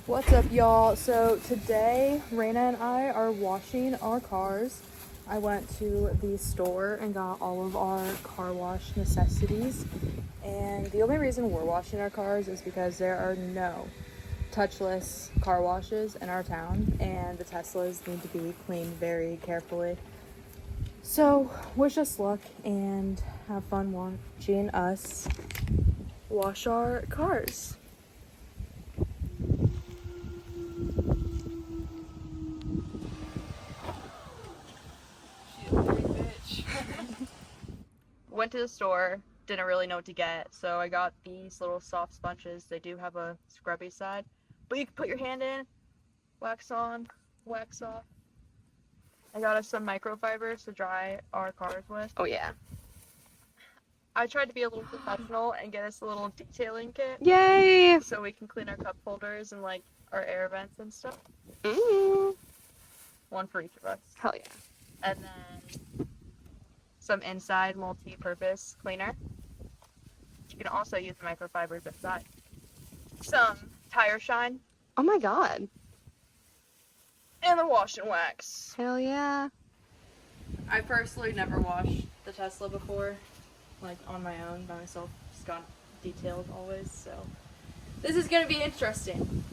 What's up, y'all? So today Raina and I are washing our cars. I went to the store and got all of our car wash necessities, and the only reason we're washing our cars is because there are no touchless car washes in our town, and the Teslas need to be cleaned very carefully. So wish us luck and have fun watching us wash our cars. Went to the store, didn't really know what to get, so I got these little soft sponges. They do have a scrubby side, but you can put your hand in, wax on, wax off. I got us some microfibers to dry our cars with. Oh yeah. I tried to be a little professional and get us a little detailing kit Yay! so we can clean our cup holders and like our air vents and stuff. One for each of us. Hell yeah. And then some inside multi-purpose cleaner. You can also use the microfibers inside. Some tire shine. Oh my god. And the wash and wax. Hell yeah. I personally never washed the Tesla before, like on my own, by myself. Just got detailed always, so this is gonna be interesting.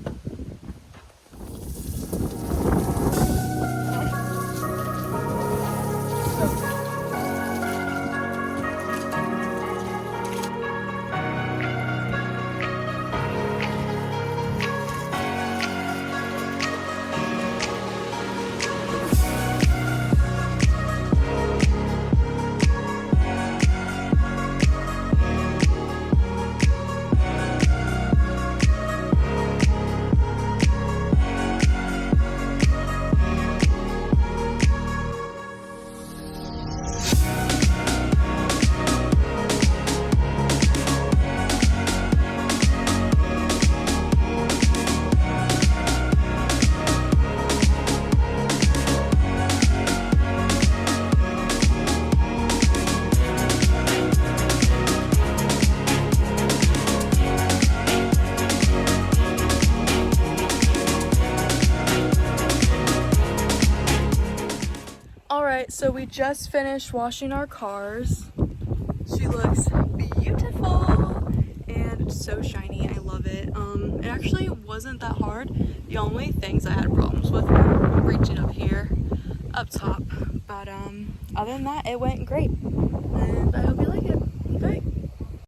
Alright, so we just finished washing our cars. She looks beautiful and it's so shiny. I love it. It actually wasn't that hard. The only things I had problems with were reaching up here, up top. But other than that, it went great. And I hope you